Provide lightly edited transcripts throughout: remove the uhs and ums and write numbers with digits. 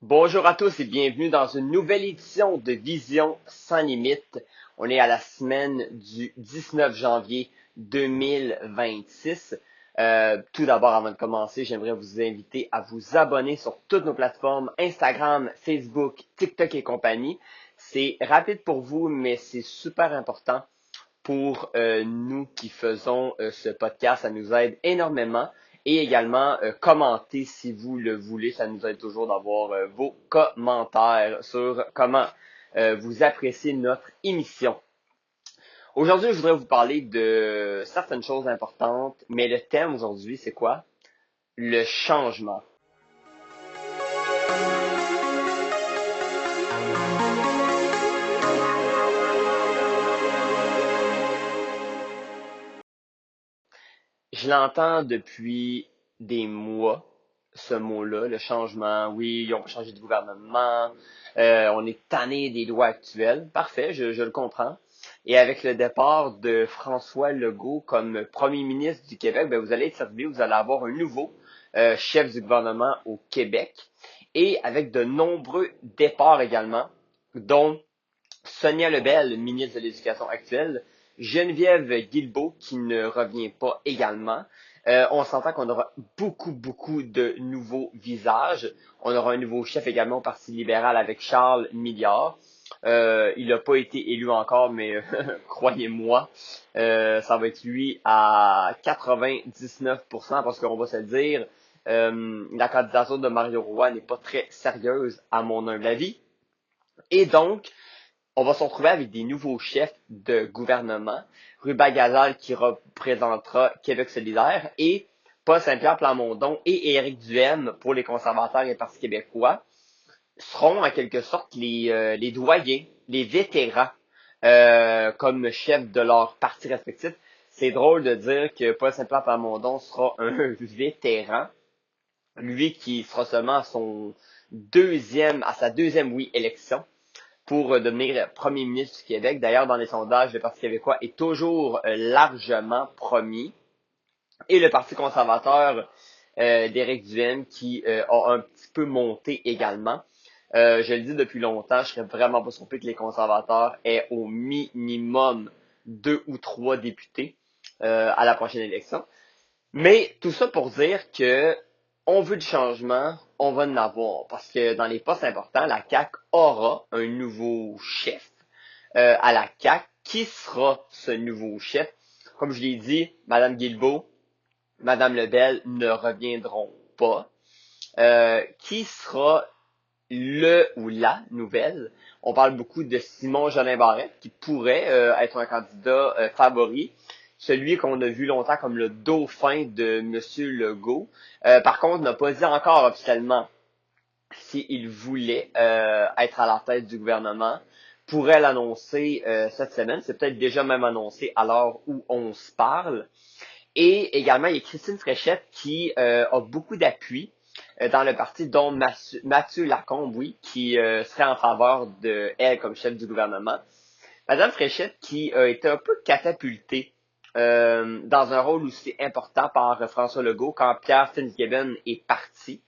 Bonjour à tous et bienvenue dans une nouvelle édition de Vision sans limite. On est à la semaine du 19 janvier 2026. Tout d'abord, avant de commencer, j'aimerais vous inviter à vous abonner sur toutes nos plateformes Instagram, Facebook, TikTok et compagnie. C'est rapide pour vous, mais c'est super important pour nous qui faisons ce podcast. Ça nous aide énormément. Et également, commentez si vous le voulez. Ça nous aide toujours d'avoir vos commentaires sur comment vous appréciez notre émission. Aujourd'hui, je voudrais vous parler de certaines choses importantes, mais le thème aujourd'hui, c'est quoi? Le changement. Je l'entends depuis des mois, ce mot-là, le changement. Oui, ils ont changé de gouvernement, on est tanné des lois actuelles. Parfait, je le comprends. Et avec le départ de François Legault comme premier ministre du Québec, ben, vous allez être servi, vous allez avoir un nouveau chef du gouvernement au Québec. Et avec de nombreux départs également, dont Sonia Lebel, ministre de l'Éducation actuelle, Geneviève Guilbeault, qui ne revient pas également. On s'entend qu'on aura beaucoup de nouveaux visages. On aura un nouveau chef également au Parti libéral avec Charles Milliard. Il n'a pas été élu encore, mais croyez-moi, ça va être lui à 99% parce qu'on va se le dire, la candidature de Mario Roy n'est pas très sérieuse à mon humble avis. Et donc, on va se retrouver avec des nouveaux chefs de gouvernement. Ruba Gazal qui représentera Québec solidaire et Paul Saint-Pierre Plamondon et Éric Duhaime pour les conservateurs et le Parti québécois seront en quelque sorte les doyens, les vétérans comme chefs de leurs partis respectifs. C'est drôle de dire que Paul Saint-Pierre Plamondon sera un vétéran, lui qui sera seulement à sa deuxième, oui, élection pour devenir premier ministre du Québec. D'ailleurs, dans les sondages, le Parti québécois est toujours largement premier. Et le Parti conservateur d'Éric Duhaime qui a un petit peu monté également. Je le dis depuis longtemps, je serais vraiment pas surpris que les conservateurs aient au minimum 2 ou 3 députés à la prochaine élection. Mais tout ça pour dire que on veut du changement, on va en avoir. Parce que dans les postes importants, la CAQ aura un nouveau chef à la CAQ. Qui sera ce nouveau chef? Comme je l'ai dit, Mme Guilbeault, Mme Lebel ne reviendront pas. Qui sera le ou la nouvelle? On parle beaucoup de Simon Jolin Barrette, qui pourrait être un candidat favori. Celui qu'on a vu longtemps comme le dauphin de M. Legault. Par contre, n'a pas dit encore officiellement s'il voulait être à la tête du gouvernement. Pourrait l'annoncer cette semaine. C'est peut-être déjà même annoncé à l'heure où on se parle. Et également, il y a Christine Fréchette qui a beaucoup d'appui dans le parti, dont Mathieu Lacombe, oui, qui serait en faveur de elle comme chef du gouvernement. Madame Fréchette qui a été un peu catapultée dans un rôle aussi important par François Legault quand Pierre Fitzgibbon est parti.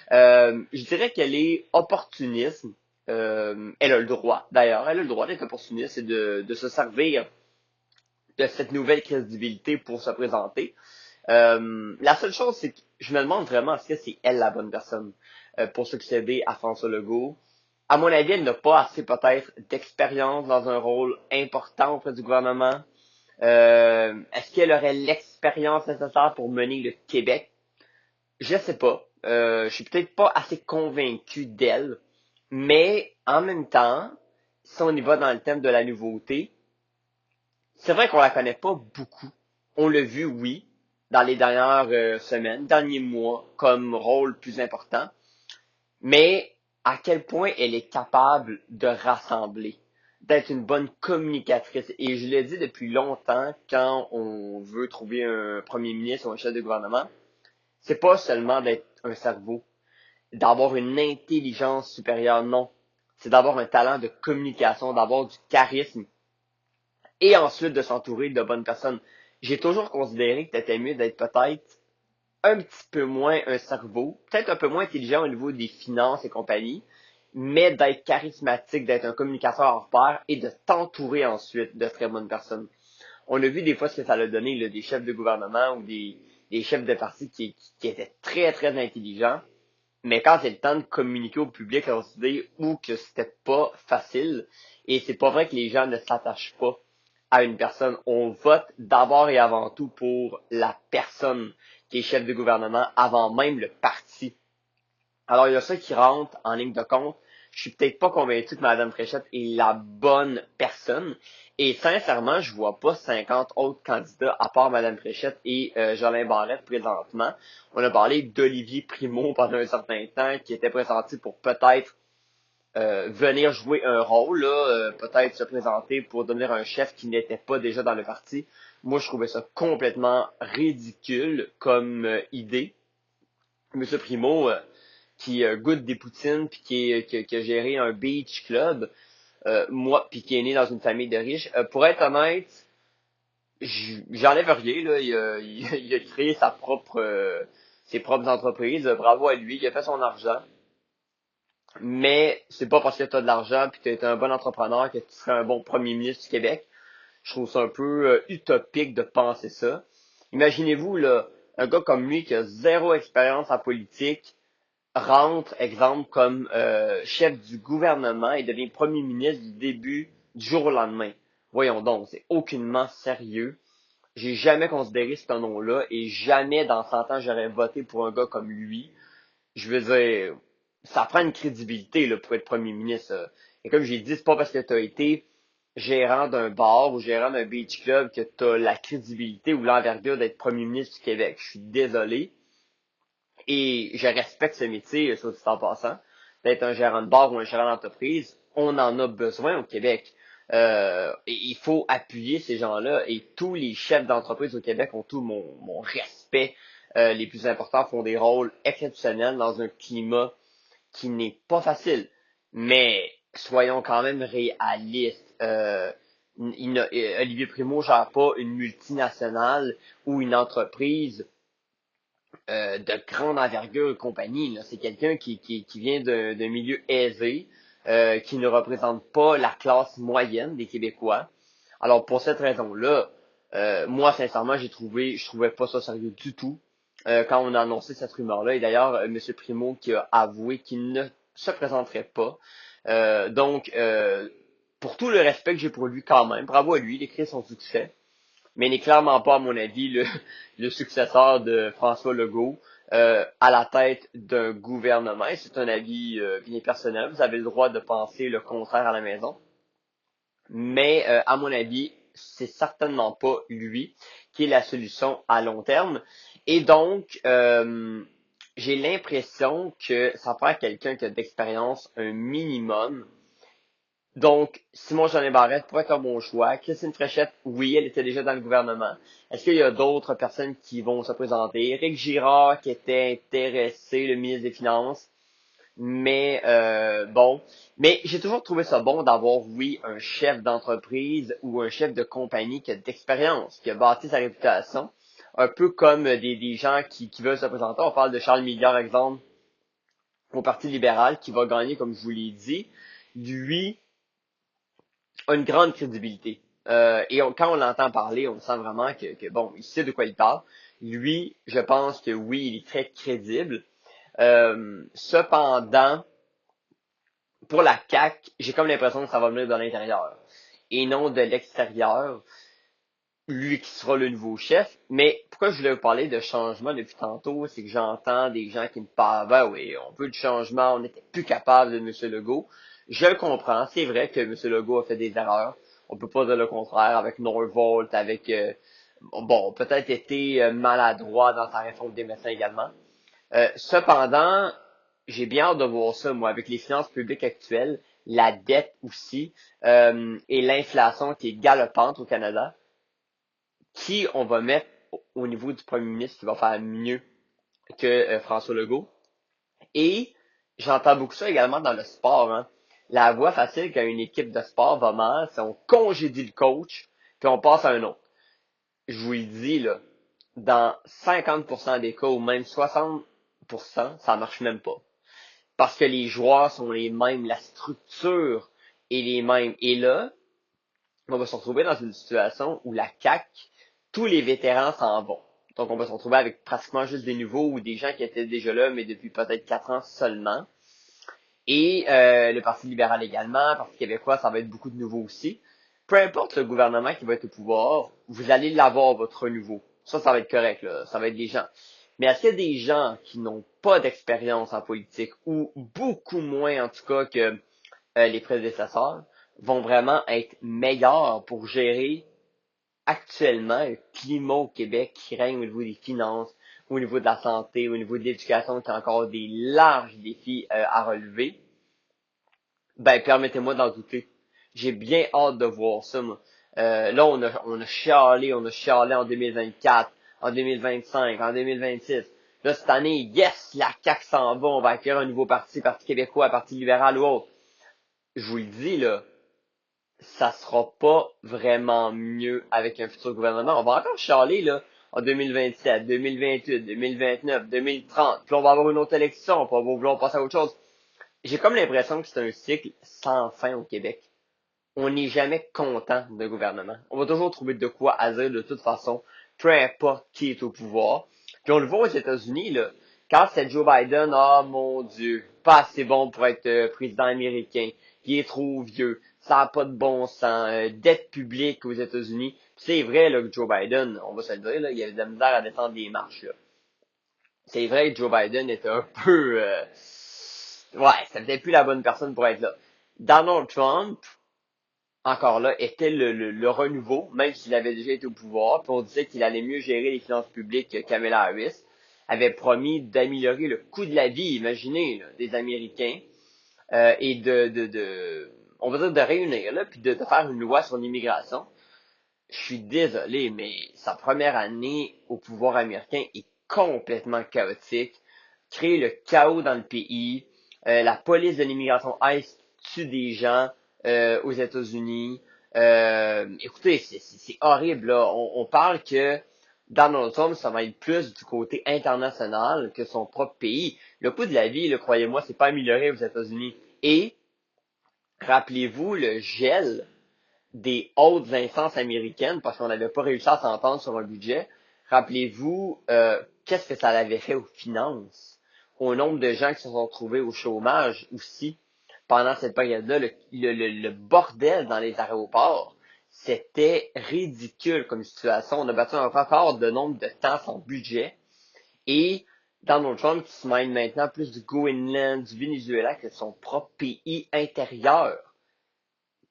Je dirais qu'elle est opportuniste. Elle a le droit, d'ailleurs, elle a le droit d'être opportuniste et de se servir de cette nouvelle crédibilité pour se présenter. La seule chose, c'est que je me demande vraiment est-ce que c'est elle la bonne personne pour succéder à François Legault. À mon avis, elle n'a pas assez peut-être d'expérience dans un rôle important auprès du gouvernement. Est-ce qu'elle aurait l'expérience nécessaire pour mener le Québec? Je sais pas. Je suis peut-être pas assez convaincu d'elle. Mais en même temps, si on y va dans le thème de la nouveauté, c'est vrai qu'on la connaît pas beaucoup. On l'a vu, oui, dans les dernières semaines, derniers mois, comme rôle plus important. Mais à quel point elle est capable de rassembler, d'être une bonne communicatrice. Et je le dis depuis longtemps, quand on veut trouver un premier ministre ou un chef de gouvernement, c'est pas seulement d'être un cerveau, d'avoir une intelligence supérieure, non. C'est d'avoir un talent de communication, d'avoir du charisme et ensuite de s'entourer de bonnes personnes. J'ai toujours considéré que c'était mieux d'être peut-être un petit peu moins un cerveau, peut-être un peu moins intelligent au niveau des finances et compagnie, mais d'être charismatique, d'être un communicateur hors pair et de t'entourer ensuite de très bonnes personnes. On a vu des fois ce que ça a donné, là, des chefs de gouvernement ou des chefs de parti qui étaient très, très intelligents, mais quand c'est le temps de communiquer au public leurs idées ou que c'était pas facile, et c'est pas vrai que les gens ne s'attachent pas à une personne. On vote d'abord et avant tout pour la personne qui est chef de gouvernement avant même le parti. Alors, il y a ça qui rentre en ligne de compte. Je suis peut-être pas convaincu que Mme Fréchette est la bonne personne. Et sincèrement, je vois pas 50 autres candidats à part Mme Fréchette et Jolin Barrette présentement. On a parlé d'Olivier Primo pendant un certain temps, qui était présenté pour peut-être venir jouer un rôle, là, peut-être se présenter pour devenir un chef qui n'était pas déjà dans le parti. Moi, je trouvais ça complètement ridicule comme idée. Monsieur Primo, qui goûte des poutines puis qui a géré un beach club, moi puis qui est né dans une famille de riches. Pour être honnête, j'enlève rien là. Il a créé ses propres entreprises. Bravo à lui, il a fait son argent. Mais c'est pas parce que tu as de l'argent puis que tu es un bon entrepreneur que tu serais un bon premier ministre du Québec. Je trouve ça un peu utopique de penser ça. Imaginez-vous là, un gars comme lui qui a zéro expérience en politique, rentre, exemple, comme chef du gouvernement et devient premier ministre du jour au lendemain. Voyons donc, c'est aucunement sérieux. J'ai jamais considéré ce nom-là et jamais dans 100 ans j'aurais voté pour un gars comme lui. Je veux dire, ça prend une crédibilité là, pour être premier ministre. Et comme j'ai dit, c'est pas parce que tu as été gérant d'un bar ou gérant d'un beach club que tu as la crédibilité ou l'envergure d'être premier ministre du Québec. Je suis désolé. Et je respecte ce métier, soit dit en passant. D'être un gérant de bar ou un gérant d'entreprise, on en a besoin au Québec. Et il faut appuyer ces gens-là. Et tous les chefs d'entreprise au Québec ont tout mon respect. Les plus importants font des rôles exceptionnels dans un climat qui n'est pas facile. Mais soyons quand même réalistes. Olivier Primo gère pas une multinationale ou une entreprise de grande envergure et compagnie. C'est quelqu'un qui vient d'un milieu aisé, qui ne représente pas la classe moyenne des Québécois. Alors pour cette raison-là, moi sincèrement, je trouvais pas ça sérieux du tout quand on a annoncé cette rumeur-là. Et d'ailleurs, M. Primo qui a avoué qu'il ne se présenterait pas. Pour tout le respect que j'ai pour lui quand même, bravo à lui, il écrit son succès, mais n'est clairement pas, à mon avis, le successeur de François Legault à la tête d'un gouvernement. Et c'est un avis bien personnel. Vous avez le droit de penser le contraire à la maison. Mais à mon avis, c'est certainement pas lui qui est la solution à long terme. Et donc, j'ai l'impression que ça prend quelqu'un qui a d'expérience un minimum. Donc, Simon-Jolin Barrette pourrait être un bon choix. Christine Fréchette, oui, elle était déjà dans le gouvernement. Est-ce qu'il y a d'autres personnes qui vont se présenter? Éric Girard, qui était intéressé, le ministre des Finances. Mais bon. Mais j'ai toujours trouvé ça bon d'avoir, oui, un chef d'entreprise ou un chef de compagnie qui a d'expérience, qui a bâti sa réputation. Un peu comme des gens qui veulent se présenter. On parle de Charles Milliard, exemple, au Parti libéral, qui va gagner, comme je vous l'ai dit. Lui, a une grande crédibilité. Quand on l'entend parler, on sent vraiment bon, il sait de quoi il parle. Lui, je pense que oui, il est très crédible. Cependant, pour la CAQ, j'ai comme l'impression que ça va venir de l'intérieur et non de l'extérieur. Lui qui sera le nouveau chef. Mais pourquoi je voulais vous parler de changement depuis tantôt, c'est que j'entends des gens qui me parlent, ben oui, on veut du changement, on n'était plus capable de M. Legault. Je le comprends, c'est vrai que M. Legault a fait des erreurs. On peut pas dire le contraire avec Norvolt, avec, bon, peut-être été maladroit dans sa réforme des médecins également. Cependant, j'ai bien hâte de voir ça, moi, avec les finances publiques actuelles, la dette aussi, et l'inflation qui est galopante au Canada. Qui on va mettre au niveau du premier ministre qui va faire mieux que François Legault? Et j'entends beaucoup ça également dans le sport. Hein. La voie facile quand une équipe de sport va mal, c'est on congédie le coach, puis on passe à un autre. Je vous le dis, là, dans 50% des cas, ou même 60%, ça marche même pas. Parce que les joueurs sont les mêmes, la structure est les mêmes. Et là, on va se retrouver dans une situation où la CAQ, tous les vétérans s'en vont. Donc, on va se retrouver avec pratiquement juste des nouveaux ou des gens qui étaient déjà là, mais depuis peut-être 4 ans seulement. Et le Parti libéral également, le Parti québécois, ça va être beaucoup de nouveaux aussi. Peu importe le gouvernement qui va être au pouvoir, vous allez l'avoir, votre renouveau. Ça va être correct, là. Ça va être des gens. Mais est-ce qu'il y a des gens qui n'ont pas d'expérience en politique, ou beaucoup moins en tout cas que les prédécesseurs, vont vraiment être meilleurs pour gérer actuellement le climat au Québec qui règne au niveau des finances, au niveau de la santé, au niveau de l'éducation, qui a encore des larges défis à relever? Ben, permettez-moi d'en douter. J'ai bien hâte de voir ça, moi. Là, on a chialé en 2024, en 2025, en 2026. Là, cette année, yes, la CAQ s'en va, on va acquérir un nouveau parti, Parti québécois, Parti libéral ou autre. Je vous le dis, là, ça sera pas vraiment mieux avec un futur gouvernement. On va encore chialer, là, en 2027, 2028, 2029, 2030. Puis on va avoir une autre élection, puis on va vouloir passer à autre chose. J'ai comme l'impression que c'est un cycle sans fin au Québec. On n'est jamais content d'un gouvernement. On va toujours trouver de quoi à dire de toute façon, peu importe qui est au pouvoir. Puis on le voit aux États-Unis, là. Quand c'est Joe Biden, ah mon Dieu, pas assez bon pour être président américain. Il est trop vieux. Ça n'a pas de bon sens. Dette publique aux États-Unis. C'est vrai là, que Joe Biden, on va se le dire, là, il avait de la misère à descendre des marches. Là. C'est vrai que Joe Biden était un peu... ouais, c'était peut-être plus la bonne personne pour être là. Donald Trump, encore là, était le renouveau, même s'il avait déjà été au pouvoir, puis on disait qu'il allait mieux gérer les finances publiques que Kamala Harris, avait promis d'améliorer le coût de la vie, imaginez, là, des Américains, et on va dire de réunir, là, puis de faire une loi sur l'immigration. Je suis désolé, mais sa première année au pouvoir américain est complètement chaotique, crée le chaos dans le pays, la police de l'immigration ICE tue des gens aux États-Unis. Écoutez, c'est horrible, là. On parle que Donald Trump, ça va être plus du côté international que son propre pays. Le coût de la vie, là, croyez-moi, c'est pas amélioré aux États-Unis. Et, rappelez-vous, le gel des hautes instances américaines, parce qu'on n'avait pas réussi à s'entendre sur un budget. Rappelez-vous, qu'est-ce que ça avait fait aux finances, au nombre de gens qui se sont retrouvés au chômage aussi pendant cette période-là, le bordel dans les aéroports, c'était ridicule comme situation. On a battu un record de nombre de temps sans budget et Donald Trump qui se mène maintenant plus du Groenland, du Venezuela que de son propre pays intérieur.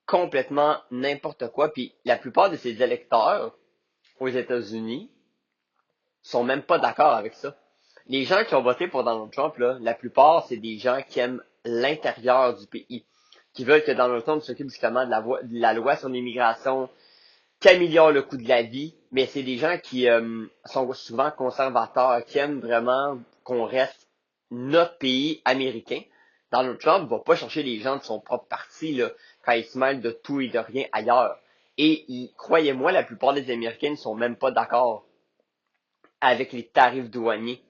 Complètement n'importe quoi. Puis la plupart de ses électeurs aux États-Unis sont même pas d'accord avec ça. Les gens qui ont voté pour Donald Trump, là, la plupart, c'est des gens qui aiment l'intérieur du pays, qui veulent que Donald Trump s'occupe justement de la loi sur l'immigration, qui améliore le coût de la vie, mais c'est des gens qui sont souvent conservateurs, qui aiment vraiment qu'on reste notre pays américain. Donald Trump va pas chercher les gens de son propre parti là, quand il se mêle de tout et de rien ailleurs. Et croyez-moi, la plupart des Américains ne sont même pas d'accord avec les tarifs douaniers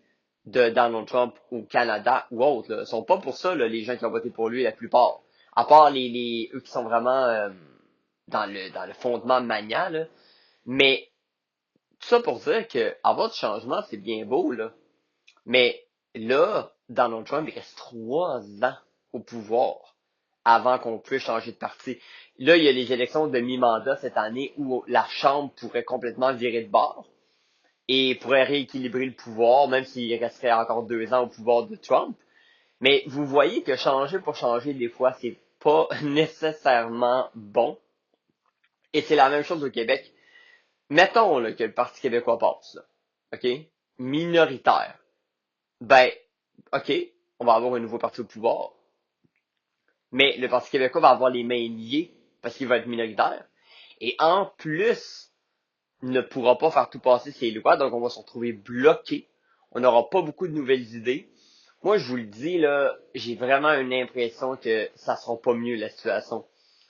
de Donald Trump au Canada ou autres. Là. Ils sont pas pour ça, là, les gens qui ont voté pour lui, la plupart. À part eux qui sont vraiment dans le fondement mania, là. Mais tout ça pour dire que avoir du changement, c'est bien beau, là. Mais là, Donald Trump, il reste 3 ans au pouvoir avant qu'on puisse changer de parti. Là, il y a les élections de mi-mandat cette année où la Chambre pourrait complètement virer de bord et pourrait rééquilibrer le pouvoir, même s'il resterait encore 2 ans au pouvoir de Trump. Mais vous voyez que changer pour changer, des fois, c'est pas nécessairement bon. Et c'est la même chose au Québec. Mettons là, que le Parti québécois passe, là, OK? Minoritaire. Ben, OK, on va avoir un nouveau parti au pouvoir. Mais le Parti québécois va avoir les mains liées parce qu'il va être minoritaire. Et en plus, ne pourra pas faire tout passer ses lois, donc on va se retrouver bloqué. On n'aura pas beaucoup de nouvelles idées. Moi, je vous le dis, là, j'ai vraiment une impression que ça sera pas mieux la situation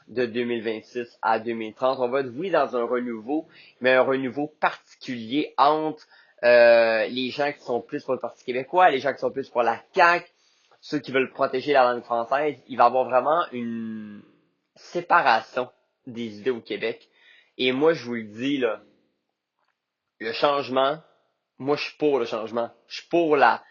de 2026 à 2030. On va être, oui, dans un renouveau, mais un renouveau particulier entre les gens qui sont plus pour le Parti québécois, les gens qui sont plus pour la CAQ, ceux qui veulent protéger la langue française, il va y avoir vraiment une séparation des idées au Québec. Et moi, je vous le dis, là, le changement, moi, je suis pour le changement. Je suis pour la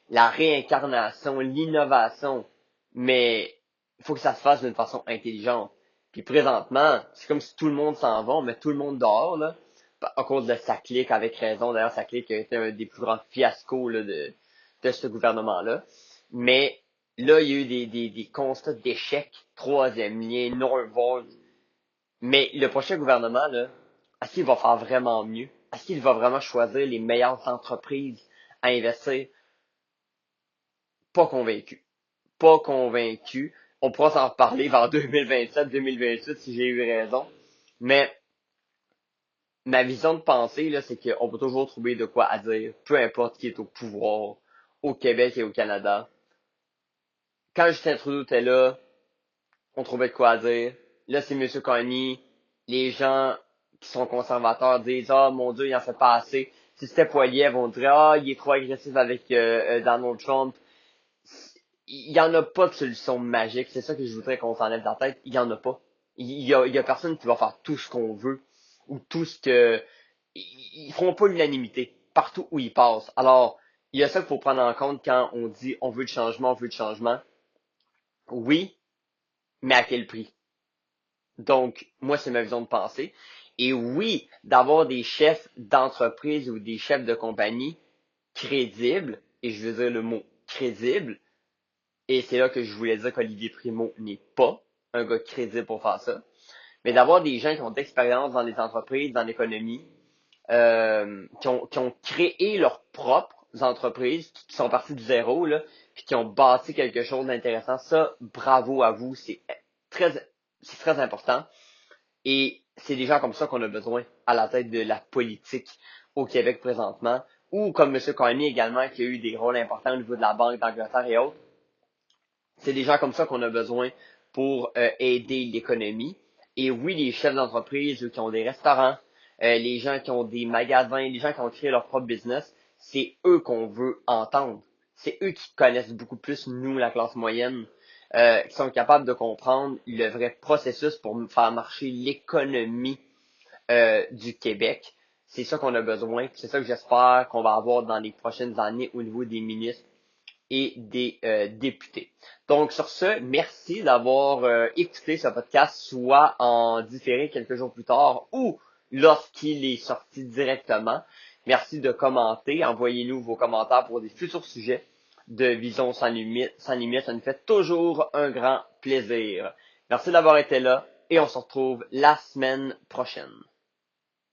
réincarnation, l'innovation. Mais il faut que ça se fasse d'une façon intelligente. Puis présentement, c'est comme si tout le monde s'en va, on met tout le monde dehors, là, à cause de Saclic, avec raison. D'ailleurs, Saclic a été un des plus grands fiascos là, de ce gouvernement-là. Mais là, il y a eu des constats d'échec, troisième lien, non-vote. Mais le prochain gouvernement, là, est-ce qu'il va faire vraiment mieux? Est-ce qu'il va vraiment choisir les meilleures entreprises à investir? Pas convaincu. Pas convaincu. On pourra s'en reparler vers 2027-2028 si j'ai eu raison. Mais ma vision de pensée, là, c'est qu'on peut toujours trouver de quoi à dire, peu importe qui est au pouvoir, au Québec et au Canada. Quand Justin Trudeau était là, on trouvait de quoi à dire. Là, c'est M. Carney. Les gens qui sont conservateurs disent « Ah, mon Dieu, il en fait pas assez. » Si c'était Poilievre, on dirait « Ah, il est trop agressif avec Donald Trump. » Il y en a pas de solution magique. C'est ça que je voudrais qu'on s'enlève de la tête. Il y en a pas. Il y a personne qui va faire tout ce qu'on veut ou tout ce que... Ils feront pas l'unanimité partout où ils passent. Alors, il y a ça qu'il faut prendre en compte quand on dit « On veut le changement, on veut le changement. » Oui, mais à quel prix? Donc, moi, c'est ma vision de pensée. Et oui, d'avoir des chefs d'entreprise ou des chefs de compagnie crédibles, et je veux dire le mot crédible, et c'est là que je voulais dire qu'Olivier Primo n'est pas un gars crédible pour faire ça, mais d'avoir des gens qui ont d'expérience dans les entreprises, dans l'économie, qui ont créé leurs propres entreprises, qui sont partis du zéro, là, puis qui ont bâti quelque chose d'intéressant, ça, bravo à vous, très, c'est très important. Et c'est des gens comme ça qu'on a besoin à la tête de la politique au Québec présentement, ou comme M. Carney également, qui a eu des rôles importants au niveau de la Banque d'Angleterre et autres. C'est des gens comme ça qu'on a besoin pour aider l'économie. Et oui, les chefs d'entreprise, eux qui ont des restaurants, les gens qui ont des magasins, les gens qui ont créé leur propre business, c'est eux qu'on veut entendre. C'est eux qui connaissent beaucoup plus, nous, la classe moyenne, qui sont capables de comprendre le vrai processus pour faire marcher l'économie du Québec. C'est ça qu'on a besoin. C'est ça que j'espère qu'on va avoir dans les prochaines années au niveau des ministres et des députés. Donc sur ce, merci d'avoir écouté ce podcast, soit en différé quelques jours plus tard ou lorsqu'il est sorti directement. Merci de commenter, envoyez-nous vos commentaires pour des futurs sujets de Vision sans limite. Sans limite, ça nous fait toujours un grand plaisir. Merci d'avoir été là et on se retrouve la semaine prochaine.